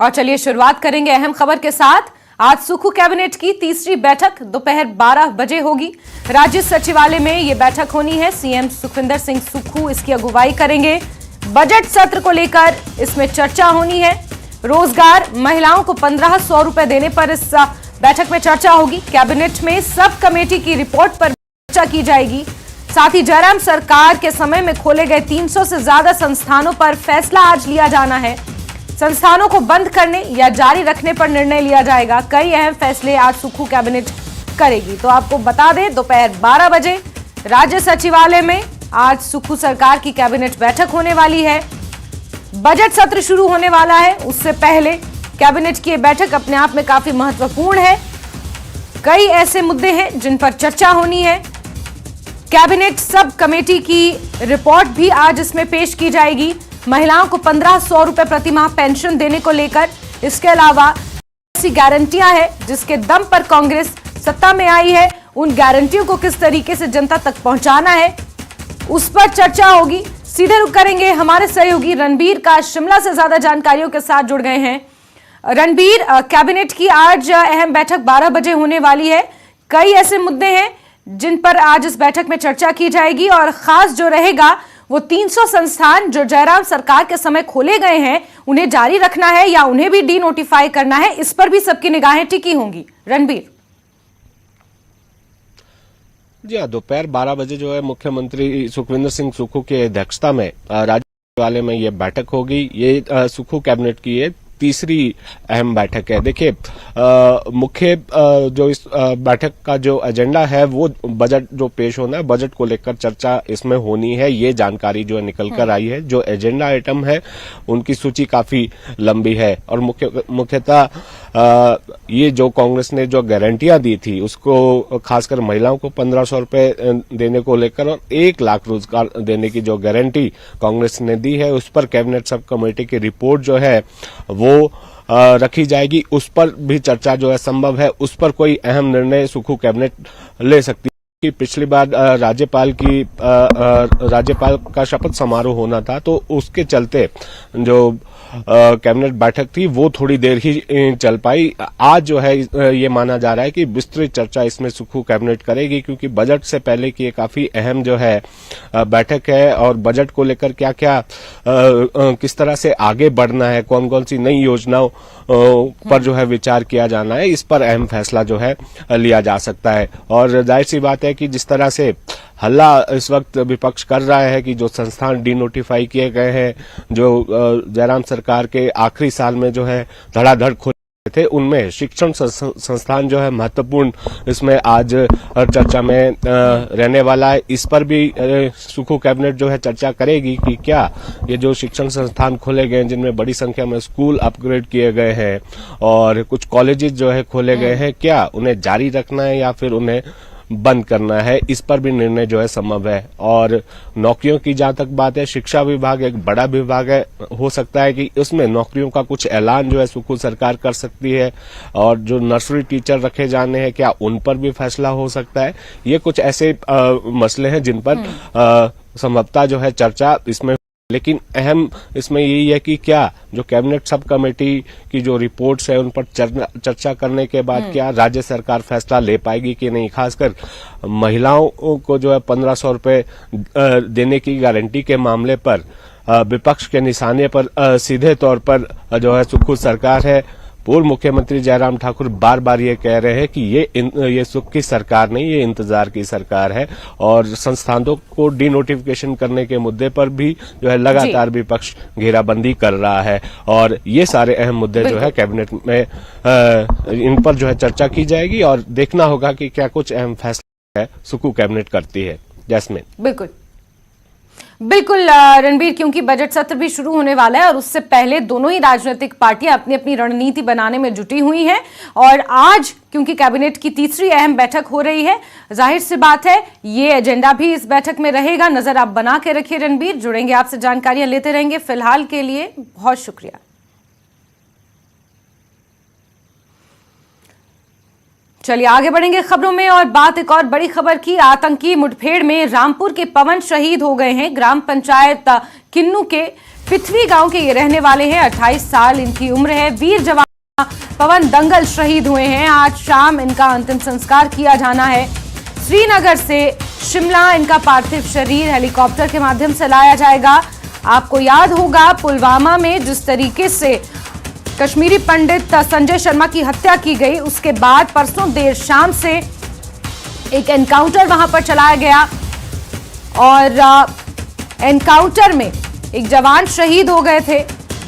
और चलिए शुरुआत करेंगे अहम खबर के साथ। आज सुक्खू कैबिनेट की तीसरी बैठक दोपहर 12 बजे होगी। राज्य सचिवालय में यह बैठक होनी है। सीएम सुखविंदर सिंह सुक्खू इसकी अगुवाई करेंगे। बजट सत्र को लेकर इसमें चर्चा होनी है। रोजगार, महिलाओं को 1500 रुपए देने पर इस बैठक में चर्चा होगी। कैबिनेट में सब कमेटी की रिपोर्ट पर चर्चा की जाएगी। साथ ही जयराम सरकार के समय में खोले गए 300 से ज्यादा संस्थानों पर फैसला आज लिया जाना है। संस्थानों को बंद करने या जारी रखने पर निर्णय लिया जाएगा। कई अहम फैसले आज सुक्खू कैबिनेट करेगी। तो आपको बता दें, दोपहर 12 बजे राज्य सचिवालय में आज सुक्खू सरकार की कैबिनेट बैठक होने वाली है। बजट सत्र शुरू होने वाला है, उससे पहले कैबिनेट की बैठक अपने आप में काफी महत्वपूर्ण है। कई ऐसे मुद्दे हैं जिन पर चर्चा होनी है। कैबिनेट सब कमेटी की रिपोर्ट भी आज इसमें पेश की जाएगी। महिलाओं को 1500 रुपए प्रति माह पेंशन देने को लेकर, इसके अलावा ऐसी गारंटियां हैं जिसके दम पर कांग्रेस सत्ता में आई है, उन गारंटियों को किस तरीके से जनता तक पहुंचाना है, उस पर चर्चा होगी। सीधे रुक करेंगे हमारे सहयोगी रणबीर का, शिमला से ज्यादा जानकारियों के साथ जुड़ गए हैं। रणबीर, कैबिनेट की आज अहम बैठक 12 बजे होने वाली है। कई ऐसे मुद्दे हैं जिन पर आज इस बैठक में चर्चा की जाएगी और खास जो रहेगा वो 300 संस्थान जो जयराम सरकार के समय खोले गए हैं, उन्हें जारी रखना है या उन्हें भी डी नोटिफाई करना है, इस पर भी सबकी निगाहें टिकी होंगी। रणबीर जी हाँ, दोपहर 12 बजे जो है मुख्यमंत्री सुखविंदर सिंह सुक्खू की अध्यक्षता में राज्य सचिवालय में ये बैठक होगी। ये सुक्खू कैबिनेट की ये तीसरी अहम बैठक है। देखिए, मुख्य जो इस बैठक का जो एजेंडा है वो बजट जो पेश होना है, बजट को लेकर चर्चा इसमें होनी है। ये जानकारी जो है निकल कर आई है। जो एजेंडा आइटम है उनकी सूची काफी लंबी है और मुख्यतः ये जो कांग्रेस ने जो गारंटियां दी थी उसको, खासकर महिलाओं को 1500 रुपए देने को लेकर और 1 लाख रोजगार देने की जो गारंटी कांग्रेस ने दी है, उस पर कैबिनेट सब कमेटी की रिपोर्ट जो है वो रखी जाएगी। उस पर भी चर्चा जो है संभव है। उस पर कोई अहम निर्णय सुक्खू कैबिनेट ले सकती है कि पिछली बार राज्यपाल का शपथ समारोह होना था, तो उसके चलते जो कैबिनेट बैठक थी वो थोड़ी देर ही चल पाई। आज जो है ये माना जा रहा है कि विस्तृत चर्चा इसमें सुक्खू कैबिनेट करेगी, क्योंकि बजट से पहले की ये काफी अहम जो है बैठक है और बजट को लेकर क्या क्या किस तरह से आगे बढ़ना है, कौन कौन सी नई योजनाओं पर जो है विचार किया जाना है, इस पर अहम फैसला जो है लिया जा सकता है। और जाहिर सी बात है कि जिस तरह से हल्ला इस वक्त विपक्ष कर रहा है कि जो संस्थान डी नोटिफाई किए गए हैं, जो जयराम सरकार के आखिरी साल में जो है धड़ाधड़ खोले थे, उनमें शिक्षण संस्थान जो है महत्वपूर्ण इसमें आज चर्चा में रहने वाला है। इस पर भी सुक्खू कैबिनेट जो है चर्चा करेगी कि क्या ये जो शिक्षण संस्थान खोले गए हैं, जिनमें बड़ी संख्या में स्कूल अपग्रेड किए गए हैं और कुछ कॉलेजेस जो है खोले गए हैं, क्या उन्हें जारी रखना है या फिर उन्हें बंद करना है, इस पर भी निर्णय जो है संभव है। और नौकरियों की जहां तक बात है, शिक्षा विभाग एक बड़ा विभाग है, हो सकता है कि उसमें नौकरियों का कुछ ऐलान जो है सुक्खू सरकार कर सकती है। और जो नर्सरी टीचर रखे जाने हैं, क्या उन पर भी फैसला हो सकता है। ये कुछ ऐसे मसले हैं जिन पर संभवतः जो है चर्चा इसमें, लेकिन अहम इसमें यही है कि क्या जो कैबिनेट सब कमेटी की जो रिपोर्ट्स है उन पर चर्चा करने के बाद क्या राज्य सरकार फैसला ले पाएगी कि नहीं। खासकर महिलाओं को जो है 1500 रुपए देने की गारंटी के मामले पर विपक्ष के निशाने पर सीधे तौर पर जो है सुक्खू सरकार है। पूर्व मुख्यमंत्री जयराम ठाकुर बार बार ये कह रहे हैं कि ये सुख की सरकार नहीं, ये इंतजार की सरकार है। और संस्थानों को डी नोटिफिकेशन करने के मुद्दे पर भी जो है लगातार विपक्ष घेराबंदी कर रहा है। और ये सारे अहम मुद्दे जो है कैबिनेट में इन पर जो है चर्चा की जाएगी और देखना होगा कि क्या कुछ अहम फैसला है सुक्खू कैबिनेट करती है। जैस्मिन। बिल्कुल रणबीर, क्योंकि बजट सत्र भी शुरू होने वाला है और उससे पहले दोनों ही राजनीतिक पार्टियां अपनी अपनी रणनीति बनाने में जुटी हुई हैं। और आज क्योंकि कैबिनेट की तीसरी अहम बैठक हो रही है, जाहिर सी बात है ये एजेंडा भी इस बैठक में रहेगा। नजर आप बना के रखिए रणबीर, जुड़ेंगे आपसे, जानकारियां लेते रहेंगे। फिलहाल के लिए बहुत शुक्रिया। चलिए आगे बढ़ेंगे खबरों में और बात एक और बड़ी खबर की। आतंकी मुठभेड़ में रामपुर के पवन शहीद हो गए हैं। ग्राम पंचायत किन्नू के पिथवी गांव के ये रहने वाले हैं। 28 साल इनकी उम्र है। वीर जवान पवन दंगल शहीद हुए हैं। आज शाम इनका अंतिम संस्कार किया जाना है। श्रीनगर से शिमला इनका पार्थिव शरीर हेलीकॉप्टर के माध्यम से लाया जाएगा। आपको याद होगा पुलवामा में जिस तरीके से कश्मीरी पंडित संजय शर्मा की हत्या की गई, उसके बाद परसों देर शाम से एक एनकाउंटर वहां पर चलाया गया और एनकाउंटर में एक जवान शहीद हो गए थे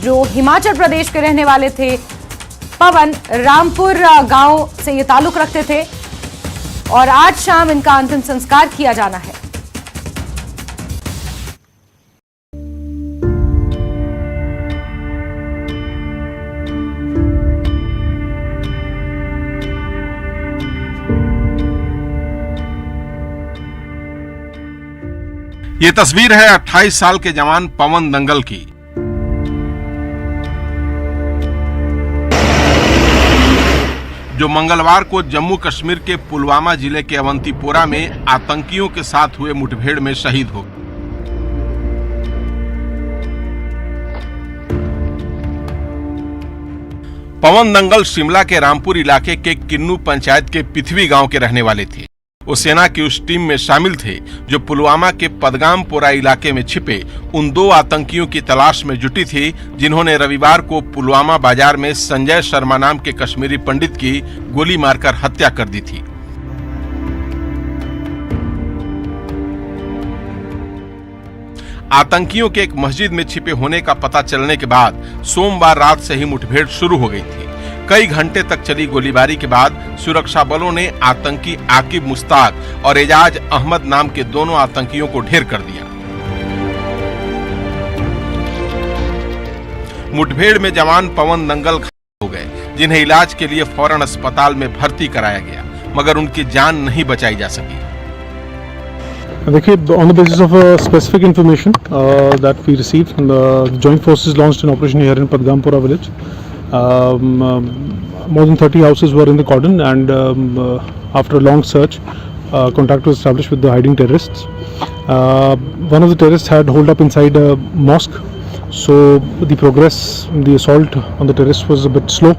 जो हिमाचल प्रदेश के रहने वाले थे। पवन रामपुर गांव से ये ताल्लुक रखते थे और आज शाम इनका अंतिम संस्कार किया जाना है। ये तस्वीर है 28 साल के जवान पवन दंगल की। जो मंगलवार को जम्मू कश्मीर के पुलवामा जिले के अवंतीपोरा में आतंकियों के साथ हुए मुठभेड़ में शहीद हो गए। पवन दंगल शिमला के रामपुर इलाके के किन्नू पंचायत के पिथवी गांव के रहने वाले थे। वो सेना की उस टीम में शामिल थे जो पुलवामा के पदगामपोरा इलाके में छिपे उन 2 आतंकियों की तलाश में जुटी थी जिन्होंने रविवार को पुलवामा बाजार में संजय शर्मा नाम के कश्मीरी पंडित की गोली मारकर हत्या कर दी थी। आतंकियों के एक मस्जिद में छिपे होने का पता चलने के बाद सोमवार रात से ही मुठभेड़ शुरू हो गई थी। कई घंटे तक चली गोलीबारी के बाद सुरक्षा बलों ने आतंकी आकिब मुश्ताक और एजाज अहमद नाम के दोनों आतंकियों को ढेर कर दिया। मुठभेड़ में जवान पवन दंगल घायल हो गए, जिन्हें इलाज के लिए फौरन अस्पताल में भर्ती कराया गया, मगर उनकी जान नहीं बचाई जा सकी। देखिए, on the basis of a specific information that we received from the joint forces launched an operation here in Padgampura village. More than 30 houses were in the cordon, and after a long search, contact was established with the hiding terrorists. One of the terrorists had holed up inside a mosque, so the progress, the assault on the terrorists was a bit slow,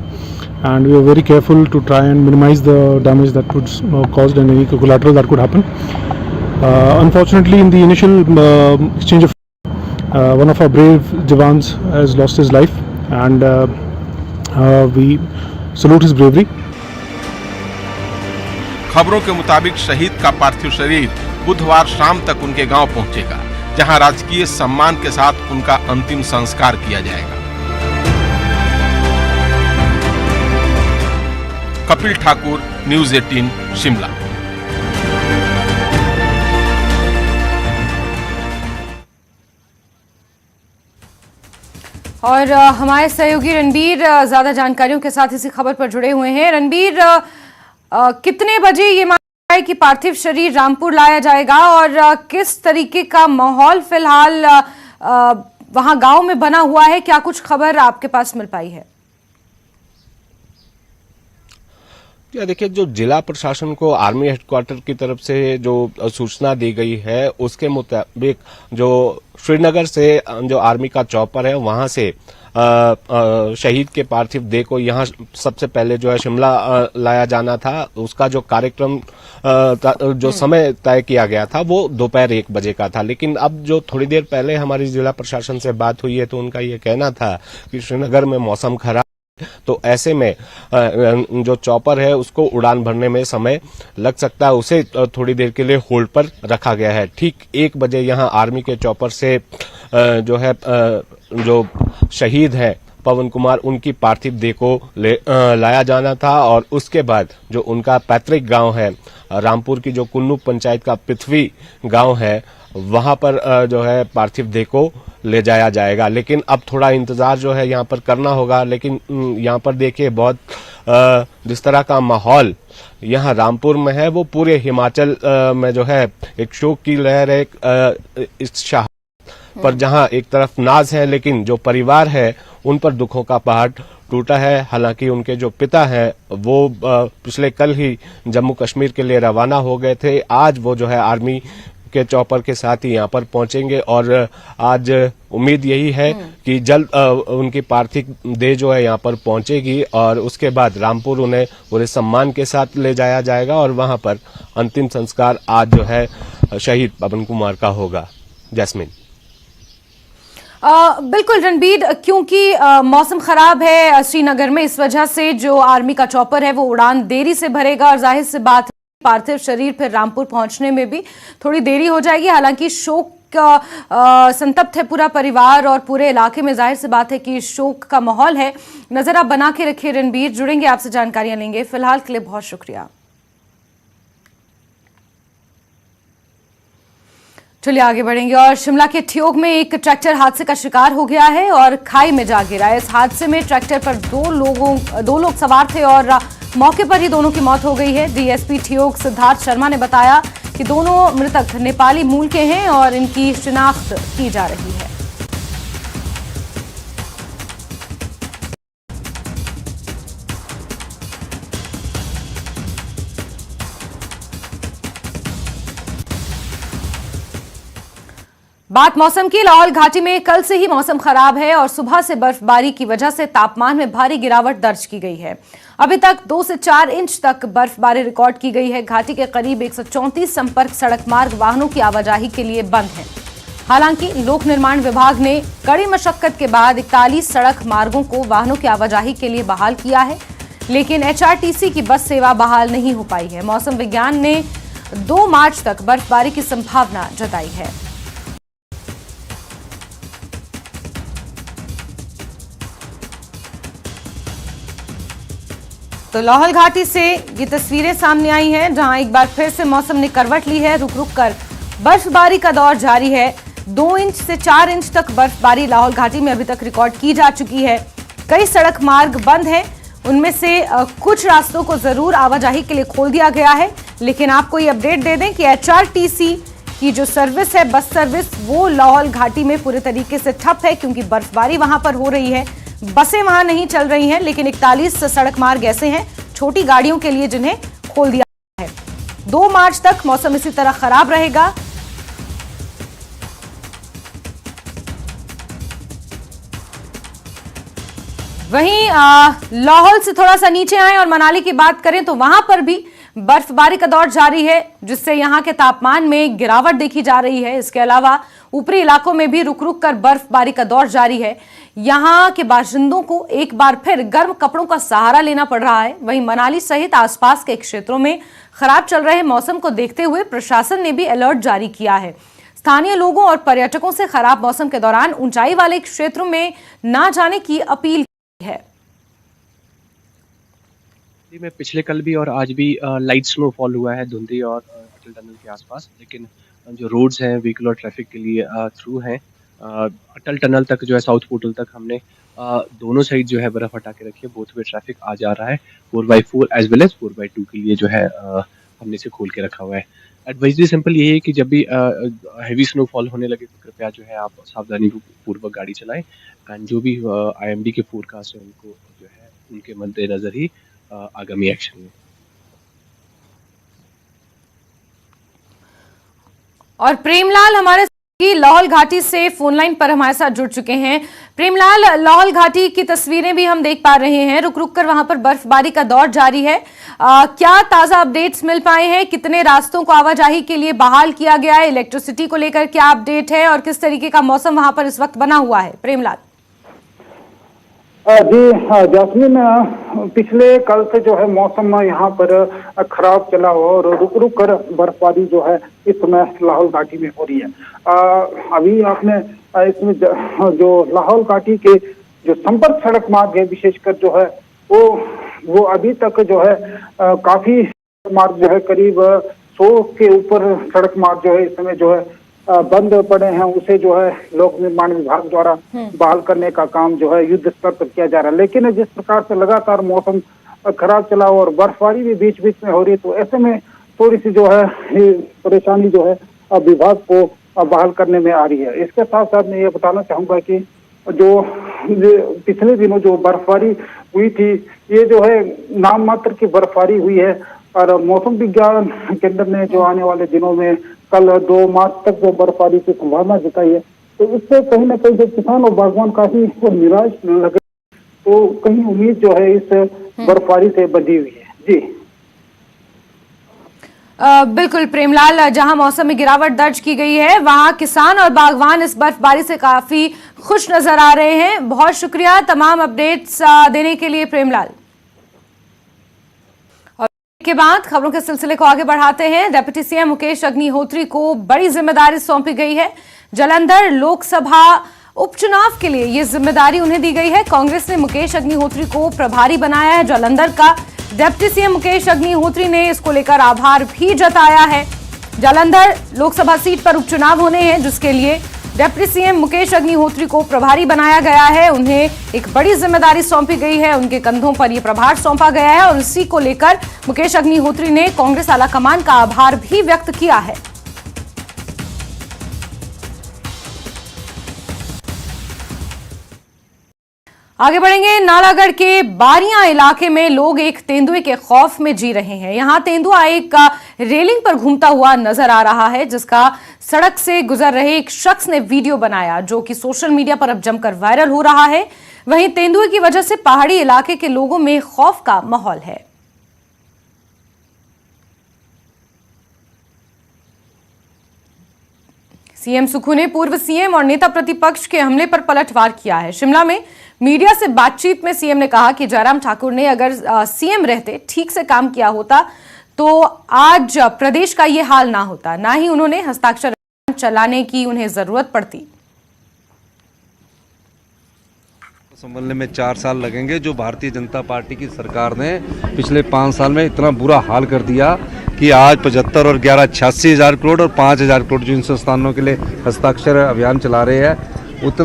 and we were very careful to try and minimize the damage that would cause and any collateral that could happen. Unfortunately, in the initial exchange of one of our brave Jawans has lost his life, and we salute his bravery. खबरों के मुताबिक शहीद का पार्थिव शरीर बुधवार शाम तक उनके गांव पहुंचेगा, जहां राजकीय सम्मान के साथ उनका अंतिम संस्कार किया जाएगा। कपिल ठाकुर, न्यूज़ 18, शिमला। और हमारे सहयोगी रणबीर ज्यादा जानकारियों के साथ इसी खबर पर जुड़े हुए हैं। रणबीर, कितने बजे ये माना है कि पार्थिव शरीर रामपुर लाया जाएगा और किस तरीके का माहौल फिलहाल वहां गांव में बना हुआ है? क्या कुछ खबर आपके पास मिल पाई है? देखिए, जो जिला प्रशासन को आर्मी हेडक्वार्टर की तरफ से जो सूचना दी गई है उसके मुताबिक जो श्रीनगर से जो आर्मी का चॉपर है वहां से शहीद के पार्थिव देह को यहां सबसे पहले जो है शिमला लाया जाना था। उसका जो कार्यक्रम जो समय तय किया गया था वो दोपहर 1 बजे का था, लेकिन अब जो थोड़ी देर पहले हमारी जिला प्रशासन से बात हुई है तो उनका ये कहना था कि श्रीनगर में मौसम खराब, तो ऐसे में जो चॉपर है उसको उड़ान भरने में समय लग सकता है, उसे थोड़ी देर के लिए होल्ड पर रखा गया है। ठीक 1 बजे यहां आर्मी के चॉपर से जो है जो शहीद है पवन कुमार, उनकी पार्थिव देह को लाया जाना था और उसके बाद जो उनका पैतृक गांव है रामपुर की जो कुन्नू पंचायत का पिथवी गांव है वहां पर जो है पार्थिव देह को ले जाया जाएगा। लेकिन अब थोड़ा इंतजार जो है यहाँ पर करना होगा। लेकिन यहाँ पर देखिए, बहुत जिस तरह का माहौल यहाँ रामपुर में है वो पूरे हिमाचल में जो है एक शोक की लहर है इस शहर पर, जहाँ एक तरफ नाज है लेकिन जो परिवार है उन पर दुखों का पहाड़ टूटा है। हालांकि उनके जो पिता हैं वो पिछले कल ही जम्मू कश्मीर के लिए रवाना हो गए थे। आज वो जो है आर्मी के चॉपर के साथ ही यहाँ पर पहुंचेंगे और आज उम्मीद यही है कि जल्द उनकी पार्थिव देह जो है यहाँ पर पहुंचेगी और उसके बाद रामपुर उन्हें पूरे सम्मान के साथ ले जाया जाएगा और वहां पर अंतिम संस्कार आज जो है शहीद पवन कुमार का होगा। जैस्मिन। बिल्कुल रणबीर, क्योंकि मौसम खराब है श्रीनगर में, इस वजह से जो आर्मी का चॉपर है वो उड़ान देरी से भरेगा और जाहिर सी बात पार्थिव शरीर फिर रामपुर पहुंचने में भी थोड़ी देरी हो जाएगी। हालांकि शोक का संतप्त है पूरा परिवार और पूरे इलाके में, जाहिर सी बात है कि शोक का माहौल है। नजर आप बना के रखिए रणबीर, जुड़ेंगे आपसे जानकारियां लेंगे। फिलहाल के लिए बहुत शुक्रिया। चलिए आगे बढ़ेंगे और शिमला के ठियोग में एक ट्रैक्टर हादसे का शिकार हो गया है और खाई में जा गिरा है। इस हादसे में ट्रैक्टर पर दो लोग सवार थे और मौके पर ही दोनों की मौत हो गई है। डीएसपी ठियोग सिद्धार्थ शर्मा ने बताया कि दोनों मृतक नेपाली मूल के हैं और इनकी शिनाख्त की जा रही है। बात मौसम की। लाहौल घाटी में कल से ही मौसम खराब है और सुबह से बर्फबारी की वजह से तापमान में भारी गिरावट दर्ज की गई है। अभी तक 2 से 4 इंच तक बर्फबारी रिकॉर्ड की गई है। घाटी के करीब 134 संपर्क सड़क मार्ग वाहनों की आवाजाही के लिए बंद है। हालांकि लोक निर्माण विभाग ने कड़ी मशक्कत के बाद 41 सड़क मार्गों को वाहनों की आवाजाही के लिए बहाल किया है, लेकिन एचआरटीसी की बस सेवा बहाल नहीं हो पाई है। मौसम विज्ञान ने 2 मार्च तक बर्फबारी की संभावना जताई है। तो लाहौल घाटी से ये तस्वीरें सामने आई हैं, जहां एक बार फिर से मौसम ने करवट ली है। रुक रुक कर बर्फबारी का दौर जारी है। 2 इंच से 4 इंच तक बर्फबारी लाहौल घाटी में अभी तक रिकॉर्ड की जा चुकी है। कई सड़क मार्ग बंद हैं, उनमें से कुछ रास्तों को जरूर आवाजाही के लिए खोल दिया गया है, लेकिन आपको ये अपडेट दे दें कि एचआरटीसी की जो सर्विस है, बस सर्विस, वो लाहौल घाटी में पूरे तरीके से ठप है, क्योंकि बर्फबारी वहां पर हो रही है। बसें वहां नहीं चल रही हैं, लेकिन 41 सड़क मार्ग ऐसे हैं छोटी गाड़ियों के लिए जिन्हें खोल दिया है। 2 मार्च तक मौसम इसी तरह खराब रहेगा। वहीं लाहौल से थोड़ा सा नीचे आए और मनाली की बात करें तो वहां पर भी बर्फबारी का दौर जारी है, जिससे यहां के तापमान में गिरावट देखी जा रही है। इसके अलावा ऊपरी इलाकों में भी रुक रुक कर बर्फबारी का दौर जारी है। यहां के बाशिंदों को एक बार फिर गर्म कपड़ों का सहारा लेना पड़ रहा है। वहीं मनाली सहित आसपास के क्षेत्रों में खराब चल रहे मौसम को देखते हुए प्रशासन ने भी अलर्ट जारी किया है। स्थानीय लोगों और पर्यटकों से खराब मौसम के दौरान ऊंचाई वाले क्षेत्रों में ना जाने की अपील की है। में पिछले कल भी और आज भी लाइट स्नोफॉल हुआ है धुंधी और अटल टनल के आसपास, लेकिन जो रोड्स हैं व्हीकल और ट्रैफिक के लिए थ्रू हैं। अटल टनल तक जो है, साउथ पोर्टल तक हमने दोनों साइड जो है बर्फ हटा के रखी है। बोथ वे ट्रैफिक आ जा रहा है। 4x4 as well as 4x2 के लिए जो है हमने इसे खोल के रखा हुआ है। एडवाइजरी सिंपल यही है कि जब भी हैवी स्नोफॉल होने लगे तो कृपया जो है आप सावधानी पूर्वक गाड़ी चलाएं। एंड जो भी IMD के फोरकास्ट है उनको जो है उनके मद्देनजर ही आगामी एक्शन में। और प्रेमलाल हमारे लाहौल घाटी से फोन लाइन पर हमारे साथ जुड़ चुके हैं। प्रेमलाल, लाहौल घाटी की तस्वीरें भी हम देख पा रहे हैं। रुक रुक कर वहां पर बर्फबारी का दौर जारी है। क्या ताजा अपडेट्स मिल पाए हैं? कितने रास्तों को आवाजाही के लिए बहाल किया गया है? इलेक्ट्रिसिटी को लेकर क्या अपडेट है और किस तरीके का मौसम वहां पर इस वक्त बना हुआ है? प्रेमलाल जी हाँ जैस्मिन, पिछले कल से जो है मौसम यहाँ पर खराब चला हुआ और रुक रुक कर बर्फबारी जो है इस समय लाहौल घाटी में हो रही है। अभी आपने इसमें जो लाहौल घाटी के जो संपर्क सड़क मार्ग है विशेषकर जो है वो अभी तक जो है काफी मार्ग जो है करीब 100 के ऊपर सड़क मार्ग जो है इस समय जो है बंद पड़े हैं। उसे जो है लोक निर्माण विभाग द्वारा बहाल करने का काम जो है युद्ध स्तर पर किया जा रहा है। लेकिन जिस प्रकार से लगातार मौसम खराब चला और बर्फबारी भी बीच बीच में हो रही है, तो ऐसे में थोड़ी सी जो है परेशानी जो है विभाग को बहाल करने में आ रही है। इसके साथ साथ मैं ये बताना चाहूंगा कि जो पिछले दिनों जो बर्फबारी हुई थी, ये जो है नाम मात्र की बर्फबारी हुई है और मौसम विज्ञान केंद्र ने जो आने वाले दिनों में कल 2 मार्च तक जो बर्फबारी की संभावना जताई है, तो इससे कहीं ना कहीं जो किसान और बागवान काफी वो निराश लगे, तो कहीं उम्मीद जो है इस बर्फबारी से बंधी हुई है। जी बिल्कुल प्रेमलाल, जहां मौसम में गिरावट दर्ज की गई है वहां किसान और बागवान इस बर्फबारी से काफी खुश नजर आ रहे हैं। बहुत शुक्रिया तमाम अपडेट्स देने के लिए प्रेमलाल। और के बाद खबरों के सिलसिले को आगे बढ़ाते हैं। डिप्टी सीएम मुकेश अग्निहोत्री को बड़ी जिम्मेदारी सौंपी गई है। जालंधर लोकसभा उपचुनाव के लिए ये जिम्मेदारी उन्हें दी गई है। कांग्रेस ने मुकेश अग्निहोत्री को प्रभारी बनाया है जालंधर का। डिप्टी सीएम मुकेश अग्निहोत्री ने इसको लेकर आभार भी जताया है। जालंधर लोकसभा सीट पर उपचुनाव होने हैं, जिसके लिए डिप्टी सीएम मुकेश अग्निहोत्री को प्रभारी बनाया गया है। उन्हें एक बड़ी जिम्मेदारी सौंपी गई है, उनके कंधों पर यह प्रभार सौंपा गया है और इसी को लेकर मुकेश अग्निहोत्री ने कांग्रेस आलाकमान का आभार भी व्यक्त किया है। आगे बढ़ेंगे। नालागढ़ के बारियां इलाके में लोग एक तेंदुए के खौफ में जी रहे हैं। यहां तेंदुआ एक रेलिंग पर घूमता हुआ नजर आ रहा है, जिसका सड़क से गुजर रहे एक शख्स ने वीडियो बनाया, जो कि सोशल मीडिया पर अब जमकर वायरल हो रहा है। वहीं तेंदुए की वजह से पहाड़ी इलाके के लोगों में खौफ का माहौल है। सीएम सुक्खू ने पूर्व सीएम और नेता प्रतिपक्ष के हमले पर पलटवार किया है। शिमला में मीडिया से बातचीत में सीएम ने कहा कि जयराम ठाकुर ने अगर सीएम रहते ठीक से काम किया होता तो आज प्रदेश का ये हाल ना होता, ना ही उन्होंने हस्ताक्षर चलाने की उन्हें जरूरत पड़ती। संभलने में 4 साल लगेंगे। जो भारतीय जनता पार्टी की सरकार ने पिछले 5 साल में इतना बुरा हाल कर दिया कि आज 75 और 11 86,000 करोड़ और 5,000 करोड़ जो इन संस्थानों के लिए हस्ताक्षर अभियान चला रहे हैं, उस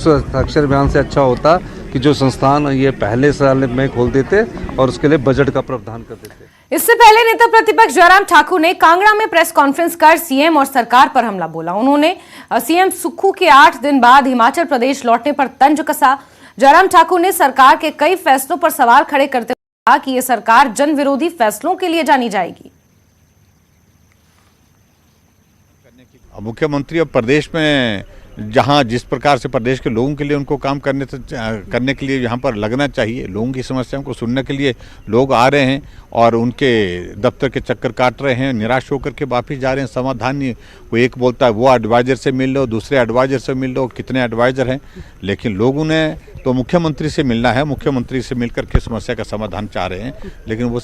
हस्ताक्षर अभियान से अच्छा होता कि जो संस्थान ये पहले साल में खोल देते और उसके लिए बजट का प्रावधान कर देते। इससे पहले नेता प्रतिपक्ष जयराम ठाकुर ने कांगड़ा में प्रेस कॉन्फ्रेंस कर सीएम और सरकार पर हमला बोला। उन्होंने सीएम सुक्खू के 8 दिन बाद हिमाचल प्रदेश लौटने पर तंज कसा। जयराम ठाकुर ने सरकार के कई फैसलों पर सवाल खड़े करते हुए कहा कि यह सरकार जन विरोधी फैसलों के लिए जानी जाएगी। मुख्यमंत्री अब प्रदेश में जहां जिस प्रकार से प्रदेश के लोगों के लिए उनको काम करने के लिए यहाँ पर लगना चाहिए, लोगों की समस्याओं को सुनने के लिए लोग आ रहे हैं और उनके दफ्तर के चक्कर काट रहे हैं, निराश होकर के वापस जा रहे हैं। समाधान नहीं, वो एक बोलता है वो एडवाइजर से मिल लो, दूसरे एडवाइजर से मिल लो, कितने एडवाइजर हैं, लेकिन लोगों ने तो मुख्यमंत्री से मिलना है, मुख्यमंत्री से मिलकर के समस्या का समाधान चाह रहे हैं। लेकिन वो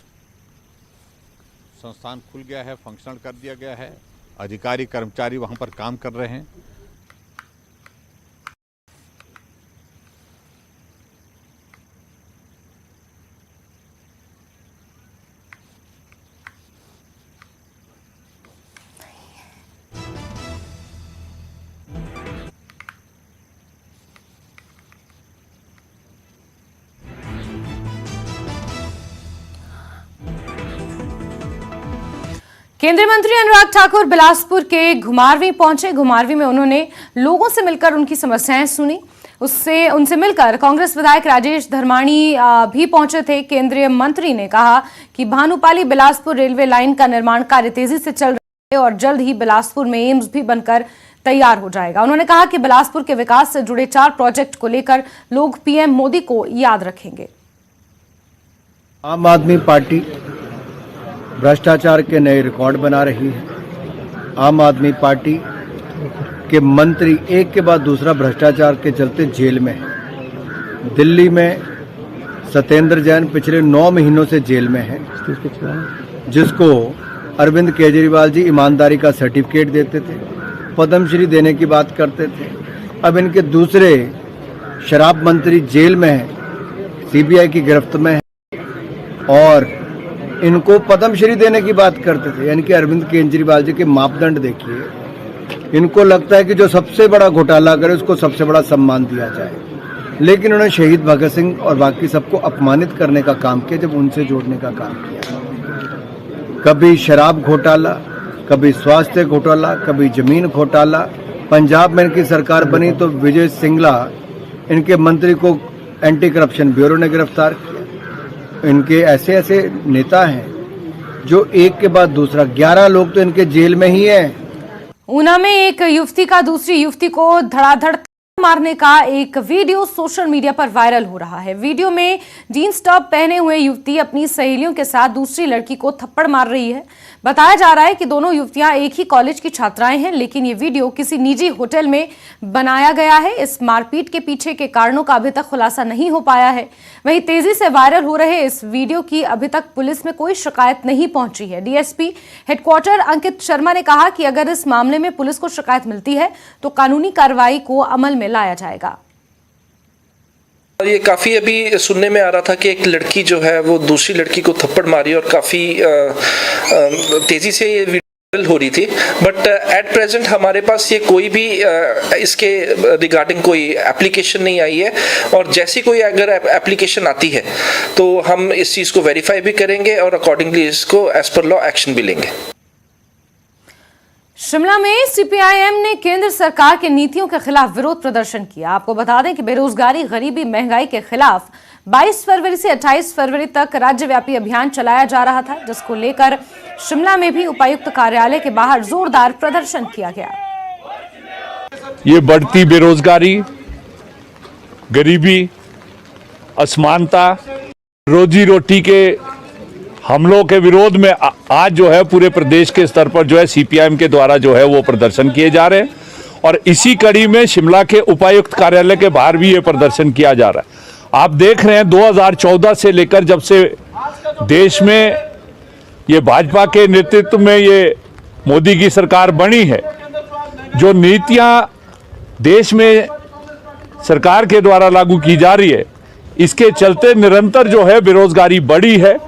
संस्थान खुल गया है, फंक्शनल कर दिया गया है, अधिकारी कर्मचारी वहाँ पर काम कर रहे हैं। केंद्रीय मंत्री अनुराग ठाकुर बिलासपुर के घुमारवीं पहुंचे। घुमारवीं में उन्होंने लोगों से मिलकर उनकी समस्याएं सुनी। उनसे मिलकर कांग्रेस विधायक राजेश धर्माणी भी पहुंचे थे। केंद्रीय मंत्री ने कहा कि भानुपाली बिलासपुर रेलवे लाइन का निर्माण कार्य तेजी से चल रहा है और जल्द ही बिलासपुर में एम्स भी बनकर तैयार हो जाएगा। उन्होंने कहा कि बिलासपुर के विकास से जुड़े 4 प्रोजेक्ट को लेकर लोग पीएम मोदी को याद रखेंगे। आम आदमी पार्टी भ्रष्टाचार के नए रिकॉर्ड बना रही है। आम आदमी पार्टी के मंत्री एक के बाद दूसरा भ्रष्टाचार के चलते जेल में है। दिल्ली में सत्येंद्र जैन पिछले 9 महीनों से जेल में है, जिसको अरविंद केजरीवाल जी ईमानदारी का सर्टिफिकेट देते थे, पद्मश्री देने की बात करते थे। अब इनके दूसरे शराब मंत्री जेल में है, सीबीआई की गिरफ्त में है और इनको पद्मश्री देने की बात करते थे। यानी कि अरविंद केजरीवाल जी के मापदंड देखिए। इनको लगता है कि जो सबसे बड़ा घोटाला करे उसको सबसे बड़ा सम्मान दिया जाए, लेकिन उन्होंने शहीद भगत सिंह और बाकी सबको अपमानित करने का काम किया जब उनसे जोड़ने का काम किया। कभी शराब घोटाला, कभी स्वास्थ्य घोटाला, कभी जमीन घोटाला। पंजाब में इनकी सरकार बनी तो विजय सिंगला इनके मंत्री को एंटी करप्शन ब्यूरो ने गिरफ्तार किया। इनके ऐसे ऐसे नेता हैं जो एक के बाद दूसरा 11 लोग तो इनके जेल में ही हैं। ऊना में एक युवती का दूसरी युवती को धड़ाधड़ मारने का एक वीडियो सोशल मीडिया पर वायरल हो रहा है। वीडियो में जींस टॉप पहने हुए युवती अपनी सहेलियों के साथ दूसरी लड़की को थप्पड़ मार रही है। बताया जा रहा है कि दोनों युवतियां एक ही कॉलेज की छात्राएं हैं, लेकिन ये वीडियो किसी निजी होटल में बनाया गया है। इस मारपीट के पीछे के कारणों का अभी तक खुलासा नहीं हो पाया है। वहीं तेजी से वायरल हो रहे इस वीडियो की अभी तक पुलिस में कोई शिकायत नहीं पहुंची है। डीएसपी हेडक्वार्टर अंकित शर्मा ने कहा कि अगर इस मामले में पुलिस को शिकायत मिलती है तो कानूनी कार्रवाई को अमल में लाया जाएगा। और ये काफ़ी अभी सुनने में आ रहा था कि एक लड़की जो है वो दूसरी लड़की को थप्पड़ मारी और काफ़ी तेज़ी से ये वीडियो हो रही थी, बट एट प्रेजेंट हमारे पास ये कोई भी इसके रिगार्डिंग कोई एप्लीकेशन नहीं आई है। और जैसी कोई अगर एप्लीकेशन आती है तो हम इस चीज़ को वेरीफाई भी करेंगे और अकॉर्डिंगली इसको एज पर लॉ एक्शन भी लेंगे। शिमला में सीपीआईएम ने केंद्र सरकार की नीतियों के खिलाफ विरोध प्रदर्शन किया। आपको बता दें कि बेरोजगारी, गरीबी, महंगाई के खिलाफ 22 फरवरी से 28 फरवरी तक राज्यव्यापी अभियान चलाया जा रहा था, जिसको लेकर शिमला में भी उपायुक्त कार्यालय के बाहर जोरदार प्रदर्शन किया गया। ये बढ़ती बेरोजगारी, गरीबी, असमानता, रोजी रोटी के हमलों के विरोध में आज जो है पूरे प्रदेश के स्तर पर जो है सीपीआईएम के द्वारा जो है वो प्रदर्शन किए जा रहे हैं। और इसी कड़ी में शिमला के उपायुक्त कार्यालय के बाहर भी ये प्रदर्शन किया जा रहा है। आप देख रहे हैं 2014 से लेकर जब से देश में ये भाजपा के नेतृत्व में ये मोदी की सरकार बनी है, जो नीतियां देश में सरकार के द्वारा लागू की जा रही है, इसके चलते निरंतर जो है बेरोजगारी बढ़ी है,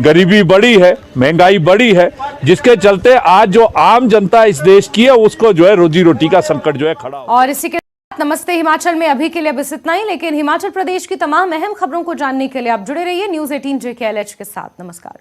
गरीबी बढ़ी है, महंगाई बढ़ी है, जिसके चलते आज जो आम जनता इस देश की है उसको जो है रोजी रोटी का संकट जो है खड़ा हो। और इसी के साथ नमस्ते हिमाचल में अभी के लिए बस इतना ही, लेकिन हिमाचल प्रदेश की तमाम अहम खबरों को जानने के लिए आप जुड़े रहिए न्यूज़ 18 JKLH के साथ। नमस्कार।